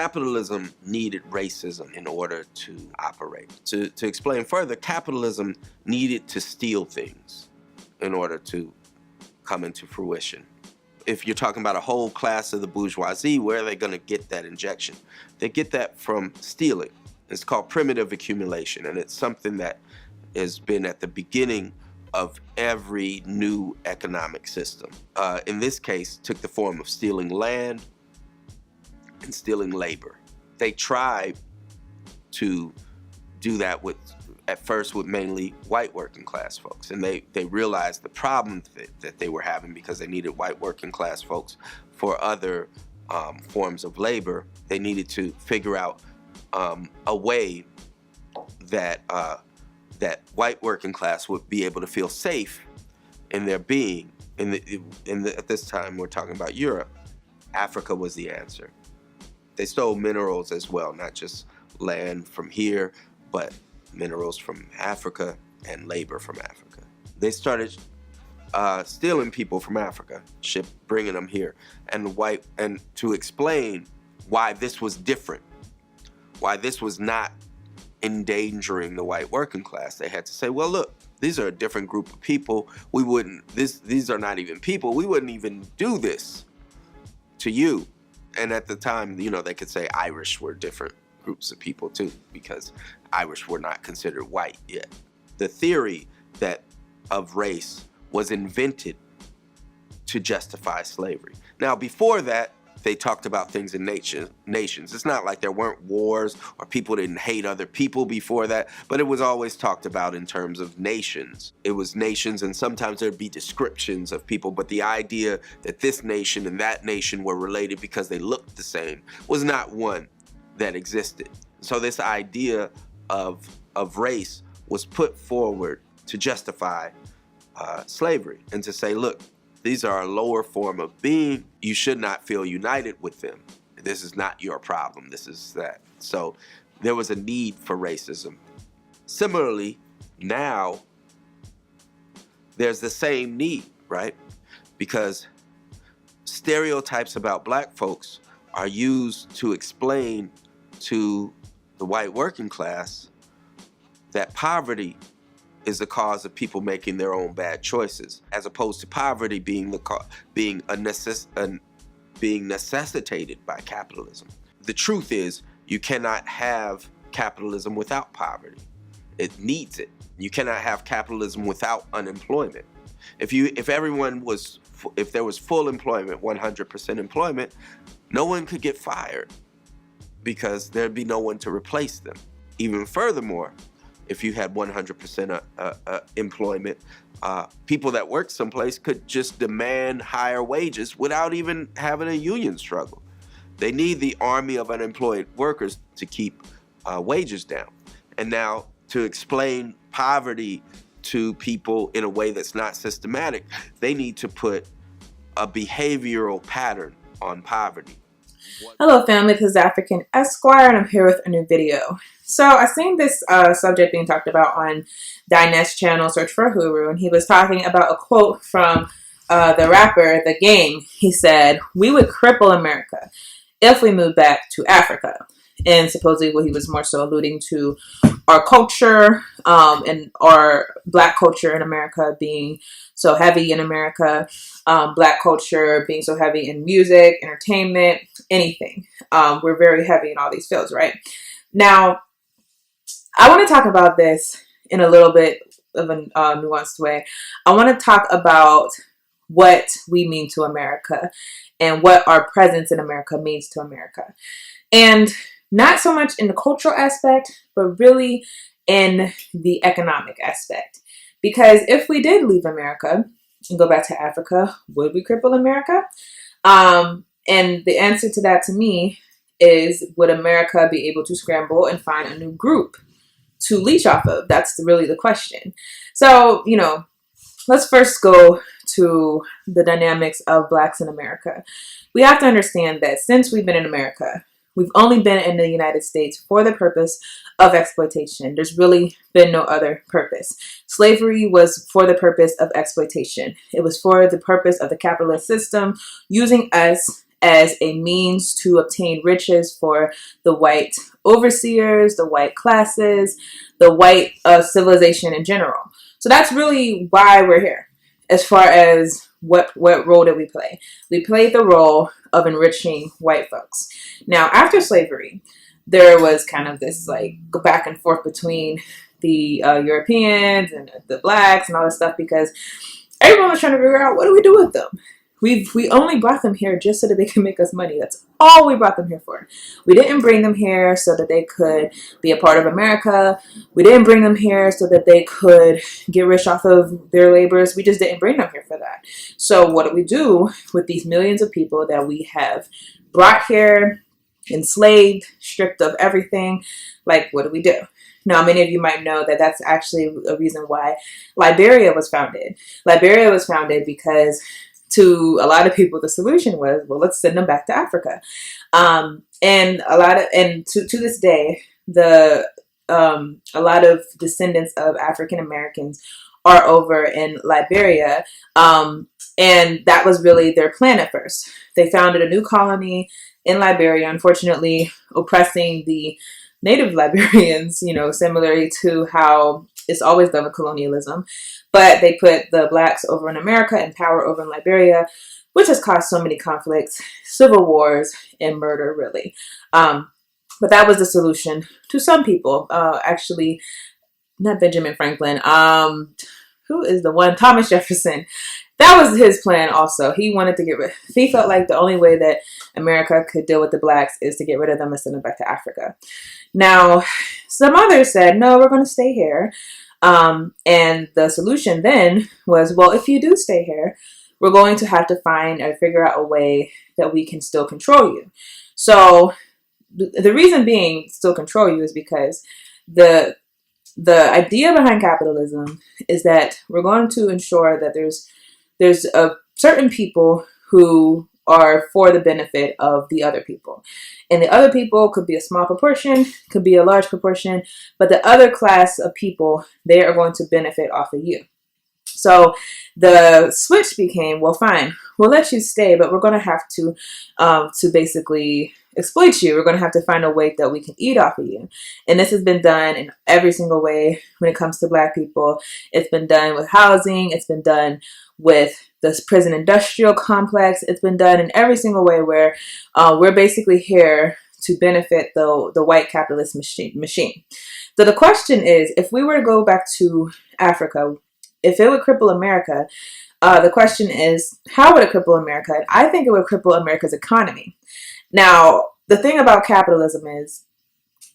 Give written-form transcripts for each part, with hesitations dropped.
capitalism needed racism in order to operate. To explain further, capitalism needed to steal things in order to come into fruition. If you're talking about a whole class of the bourgeoisie, where are they going to get that injection? They get that from stealing. It's called primitive accumulation, and it's something that has been at the beginning of every new economic system. In this case, took the form of stealing land and stealing labor. They tried to do that at first with mainly white working class folks, and they realized the problem that they were having because they needed white working class folks for other forms of labor. They needed to figure out a way that that white working class would be able to feel safe in their being. At this time, we're talking about Europe. Africa was the answer. They stole minerals as well, not just land from here, but minerals from Africa and labor from Africa. They started stealing people from Africa, bringing them here, and to explain why this was different, why this was not endangering the white working class. They had to say, well, look, these are a different group of people. These are not even people. We wouldn't even do this to you. And at the time, you know, they could say Irish were different groups of people too, because Irish were not considered white yet. The theory of race was invented to justify slavery. Now, before that, they talked about things in nations. It's not like there weren't wars or people didn't hate other people before that, but it was always talked about in terms of nations. It was nations, and sometimes there'd be descriptions of people, but the idea that this nation and that nation were related because they looked the same was not one that existed. So this idea of race was put forward to justify slavery and to say, look, these are a lower form of being. You should not feel united with them. This is not your problem. This is that. So there was a need for racism. Similarly, now there's the same need, right? Because stereotypes about black folks are used to explain to the white working class that poverty is the cause of people making their own bad choices, as opposed to poverty being necessitated by capitalism. The truth is, you cannot have capitalism without poverty. It needs it. You cannot have capitalism without unemployment. If there was full employment, 100% employment, no one could get fired because there'd be no one to replace them. Even furthermore, if you had 100% employment, people that work someplace could just demand higher wages without even having a union struggle. They need the army of unemployed workers to keep wages down. And now, to explain poverty to people in a way that's not systematic, they need to put a behavioral pattern on poverty. Hello family, this is African Esquire and I'm here with a new video. So I seen this subject being talked about on Dineh's channel, Search for Huru, and he was talking about a quote from the rapper The Game. He said, "We would cripple America if we moved back to Africa." And supposedly what he was more so alluding to our culture and our black culture in America being so heavy in America, black culture being so heavy in music, entertainment, anything. We're very heavy in all these fields, right? Now, I want to talk about this in a little bit of a nuanced way. I want to talk about what we mean to America and what our presence in America means to America. And not so much in the cultural aspect, but really in the economic aspect. Because if we did leave America and go back to Africa, would we cripple America? And the answer to that to me is, would America be able to scramble and find a new group to leech off of? That's really the question. So, let's first go to the dynamics of blacks in America. We have to understand that since we've been in America, we've only been in the United States for the purpose of exploitation. There's really been no other purpose. Slavery was for the purpose of exploitation. It was for the purpose of the capitalist system using us as a means to obtain riches for the white overseers, the white classes, the white civilization in general. So that's really why we're here. As far as what role did we play? We played the role of enriching white folks. Now, after slavery, there was kind of this like go back and forth between the Europeans and the blacks and all this stuff, because everyone was trying to figure out, what do we do with them? We only brought them here just so that they can make us money. That's all we brought them here for. We didn't bring them here so that they could be a part of America. We didn't bring them here so that they could get rich off of their labors. We just didn't bring them here for that. So what do we do with these millions of people that we have brought here, enslaved, stripped of everything? Like, what do we do? Now, many of you might know that that's actually a reason why Liberia was founded. Liberia was founded because to a lot of people, the solution was, well, let's send them back to Africa. And to this day, a lot of descendants of African Americans are over in Liberia. And that was really their plan at first. They founded a new colony in Liberia, unfortunately oppressing the native Liberians, similarly to how it's always done with colonialism. But they put the blacks over in America and power over in Liberia, which has caused so many conflicts, civil wars, and murder, really. But that was the solution to some people. Actually, not Benjamin Franklin. Who is the one? Thomas Jefferson. That was his plan also. He wanted to get rid. He felt like the only way that America could deal with the blacks is to get rid of them and send them back to Africa. Now, some others said, no, we're going to stay here. And the solution then was, well, if you do stay here, we're going to have to find or figure out a way that we can still control you. So the reason being still control you is because the idea behind capitalism is that we're going to ensure that there's a certain people who are for the benefit of the other people. And the other people could be a small proportion, could be a large proportion, but the other class of people, they are going to benefit off of you. So the switch became, well, fine, we'll let you stay, but we're going to have to basically exploit you. We're going to have to find a way that we can eat off of you. And this has been done in every single way when it comes to black people. It's been done with housing. It's been done with this prison industrial complex. It's been done in every single way where we're basically here to benefit the white capitalist machine. So the question is, if we were to go back to Africa, if it would cripple America, the question is, how would it cripple America? And I think it would cripple America's economy. Now, the thing about capitalism is,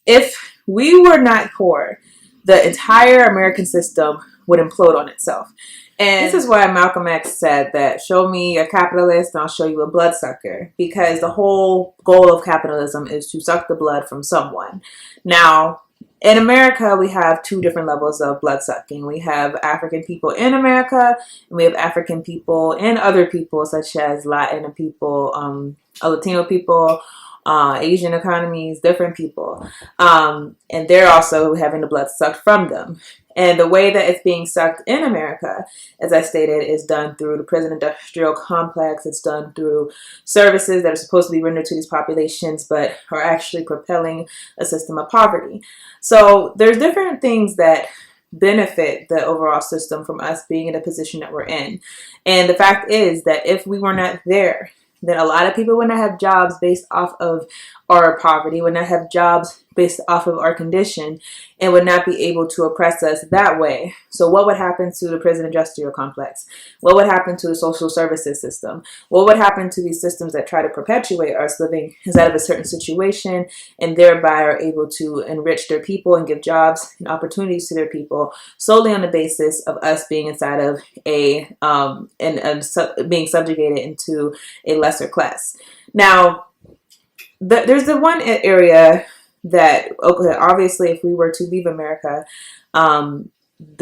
if we were not poor, the entire American system would implode on itself. And this is why Malcolm X said that, show me a capitalist and I'll show you a bloodsucker, because the whole goal of capitalism is to suck the blood from someone. Now, in America, we have two different levels of blood sucking. We have African people in America, and we have African people and other people such as Latin people, Latino people, Asian economies, different people. And they're also having the blood sucked from them. And the way that it's being sucked in America, as I stated, is done through the prison industrial complex. It's done through services that are supposed to be rendered to these populations, but are actually propelling a system of poverty. So there's different things that benefit the overall system from us being in the position that we're in. And the fact is that if we were not there, then a lot of people would not have jobs based off of our poverty, would not have jobs based off of our condition, and would not be able to oppress us that way. So what would happen to the prison industrial complex? What would happen to the social services system? What would happen to these systems that try to perpetuate us living inside of a certain situation and thereby are able to enrich their people and give jobs and opportunities to their people solely on the basis of us being inside of being subjugated into a lesser class? Now, there's the one area that, okay, obviously, if we were to leave America, a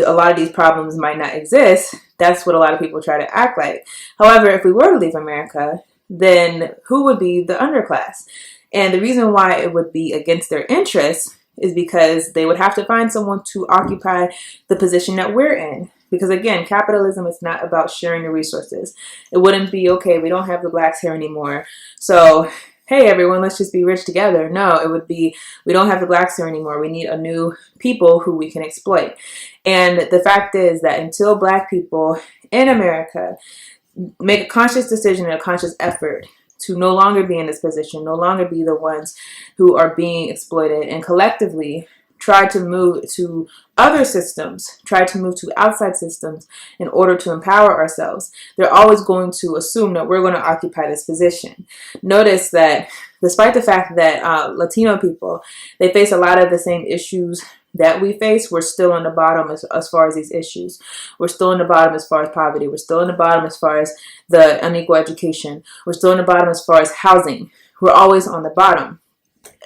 lot of these problems might not exist. That's what a lot of people try to act like. However, if we were to leave America, then who would be the underclass? And the reason why it would be against their interests is because they would have to find someone to occupy the position that we're in. Because again, capitalism is not about sharing the resources. It wouldn't be, okay, we don't have the blacks here anymore, so hey everyone, let's just be rich together. No, it would be, we don't have the blacks here anymore. We need a new people who we can exploit. And the fact is that until black people in America make a conscious decision and a conscious effort to no longer be in this position, no longer be the ones who are being exploited, and collectively try to move to other systems, try to move to outside systems in order to empower ourselves, they're always going to assume that we're going to occupy this position. Notice that despite the fact that Latino people, they face a lot of the same issues that we face, we're still on the bottom as far as these issues. We're still on the bottom as far as poverty. We're still on the bottom as far as the unequal education. We're still on the bottom as far as housing. We're always on the bottom.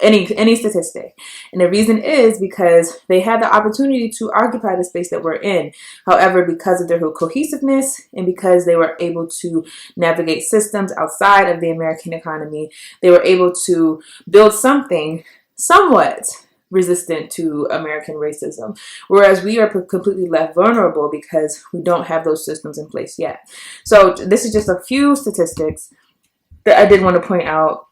Any statistic. And the reason is because they had the opportunity to occupy the space that we're in. However, because of their cohesiveness and because they were able to navigate systems outside of the American economy, they were able to build something somewhat resistant to American racism. Whereas we are completely left vulnerable because we don't have those systems in place yet. So this is just a few statistics that I did want to point out.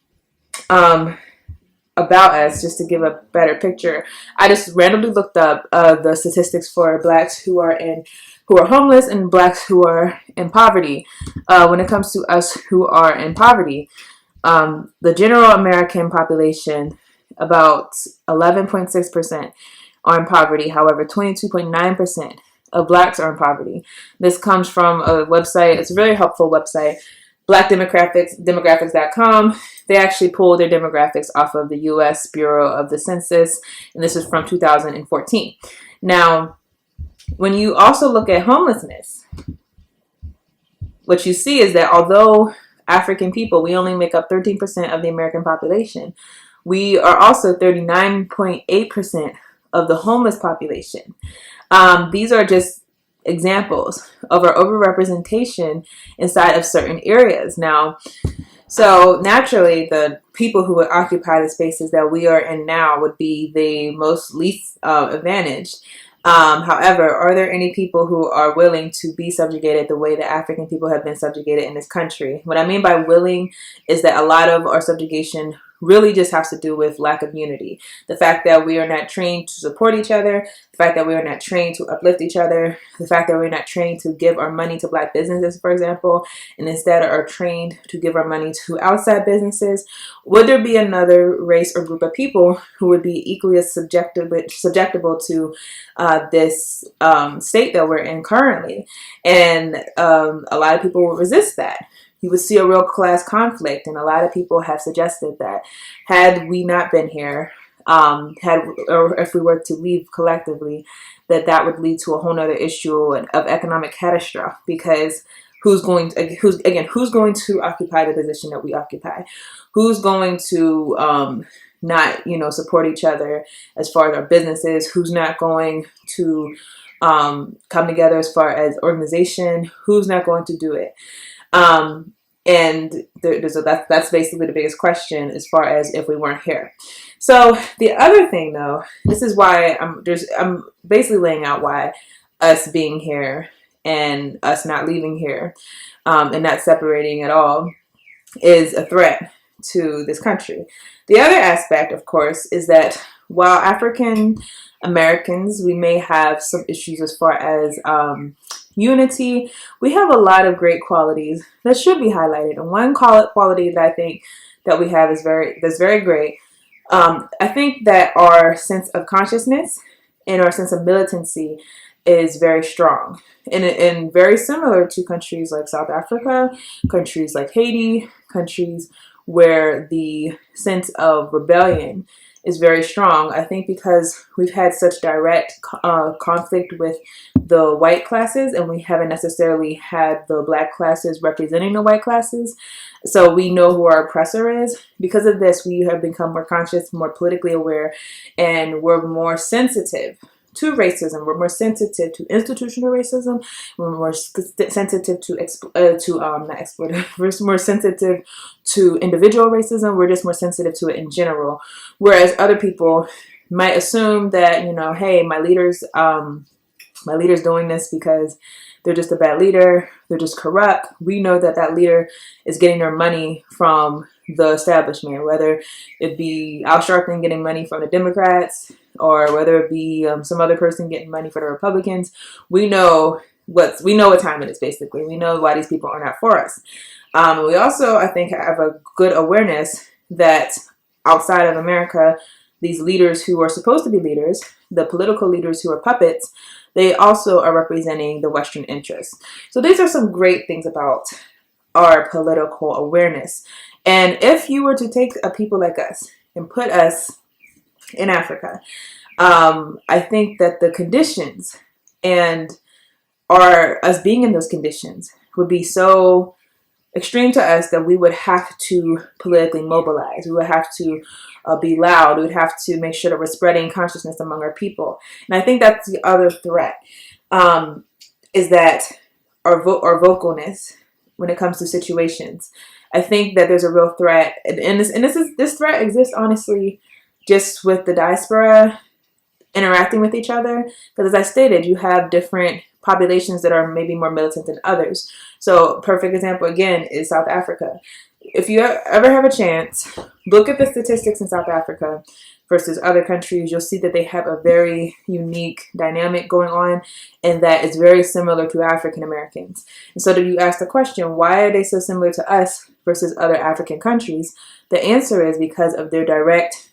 About us, just to give a better picture. I just randomly looked up the statistics for blacks who are homeless and blacks who are in poverty. When it comes to us who are in poverty, the general American population, about 11.6% are in poverty. However, 22.9% of blacks are in poverty. This comes from a website. It's a very helpful website, demographics.com. They actually pulled their demographics off of the U.S. Bureau of the Census, and this is from 2014. Now, when you also look at homelessness, what you see is that although African people, we only make up 13% of the American population, we are also 39.8% of the homeless population. These are just examples of our overrepresentation inside of certain areas. Now, so naturally, the people who would occupy the spaces that we are in now would be the least advantaged. However, are there any people who are willing to be subjugated the way that African people have been subjugated in this country? What I mean by willing is that a lot of our subjugation really just has to do with lack of unity. The fact that we are not trained to support each other, the fact that we are not trained to uplift each other, the fact that we're not trained to give our money to black businesses, for example, and instead are trained to give our money to outside businesses. Would there be another race or group of people who would be equally as susceptible to this state that we're in currently? And a lot of people will resist that. You would see a real class conflict, and a lot of people have suggested that had we not been here, or if we were to leave collectively, that would lead to a whole other issue of economic catastrophe, because who's going to occupy the position that we occupy? Who's going to not support each other as far as our businesses? Who's not going to come together as far as organization? Who's not going to do it? And that's basically the biggest question as far as if we weren't here. So the other thing, though, this is why I'm basically laying out why us being here and us not leaving here and not separating at all is a threat to this country. The other aspect, of course, is that while African Americans, we may have some issues as far as unity, we have a lot of great qualities that should be highlighted. And one quality that I think that we have that's very great. I think that our sense of consciousness and our sense of militancy is very strong and very similar to countries like South Africa, countries like Haiti, countries where the sense of rebellion is very strong. I think because we've had such direct conflict with the white classes, and we haven't necessarily had the black classes representing the white classes. So we know who our oppressor is. Because of this, we have become more conscious, more politically aware, and we're more sensitive to racism. We're more sensitive to institutional racism. We're more sensitive we're more sensitive to individual racism. We're just more sensitive to it in general. Whereas other people might assume that, hey, my leaders My leader's doing this because they're just a bad leader. They're just corrupt. We know that that leader is getting their money from the establishment, whether it be Al Sharpton getting money from the Democrats or whether it be some other person getting money for the Republicans. We know what time it is, basically. We know why these people are not for us. We also, I think, have a good awareness that outside of America, these leaders who are supposed to be leaders, the political leaders who are puppets, they also are representing the Western interests. So these are some great things about our political awareness. And if you were to take a people like us and put us in Africa, I think that the conditions and us being in those conditions would be so extreme to us that we would have to politically mobilize. We would have to be loud. We would have to make sure that we're spreading consciousness among our people. And I think that's the other threat, is that our vocalness when it comes to situations. I think that there's a real threat, and this threat exists honestly just with the diaspora interacting with each other. Because as I stated, you have different populations that are maybe more militant than others. So perfect example again is South Africa. If you ever have a chance, look at the statistics in South Africa versus other countries. You'll see that they have a very unique dynamic going on, and that is very similar to African Americans. And so that you ask the question, why are they so similar to us versus other African countries? The answer is because of their direct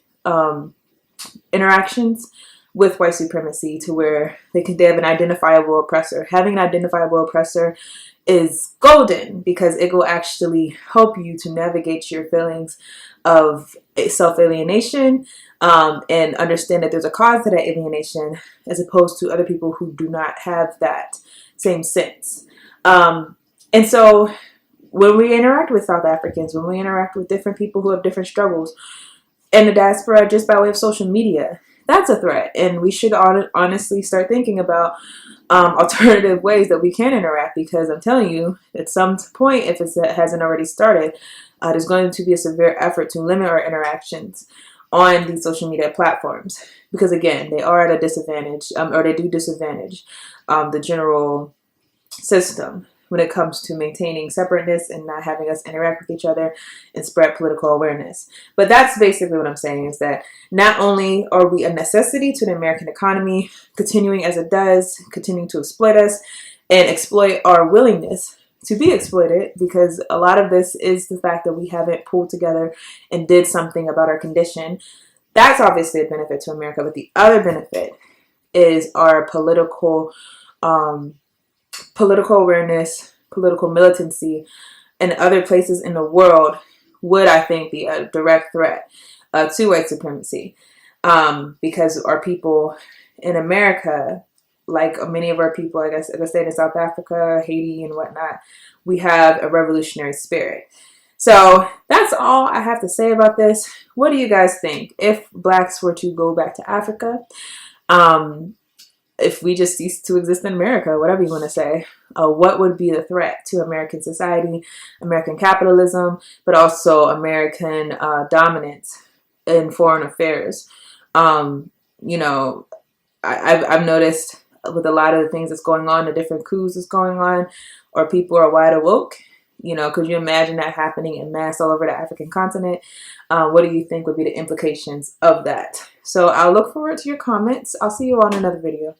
interactions with white supremacy, to where they have an identifiable oppressor. Having an identifiable oppressor is golden because it will actually help you to navigate your feelings of self-alienation and understand that there's a cause to that alienation, as opposed to other people who do not have that same sense. And so when we interact with South Africans, when we interact with different people who have different struggles in the diaspora just by way of social media, that's a threat. And we should honestly start thinking about alternative ways that we can interact, because I'm telling you, at some point, if it hasn't already started, there's going to be a severe effort to limit our interactions on these social media platforms, because again, they are at a disadvantage, or they do disadvantage the general system when it comes to maintaining separateness and not having us interact with each other and spread political awareness. But that's basically what I'm saying, is that not only are we a necessity to the American economy, continuing as it does, continuing to exploit us and exploit our willingness to be exploited, because a lot of this is the fact that we haven't pulled together and did something about our condition. That's obviously a benefit to America, but the other benefit is our political awareness, political militancy, and other places in the world would, I think, be a direct threat to white supremacy, because our people in America, like many of our people, like I said, in South Africa, Haiti, and whatnot, we have a revolutionary spirit. So that's all I have to say about this. What do you guys think? If blacks were to go back to Africa, if we just cease to exist in America, whatever you want to say, what would be the threat to American society, American capitalism, but also American dominance in foreign affairs? You know, I've noticed with a lot of the things that's going on, the different coups that's going on, or people are wide awoke. You know, could you imagine that happening in mass all over the African continent? What do you think would be the implications of that? So I'll look forward to your comments. I'll see you on another video.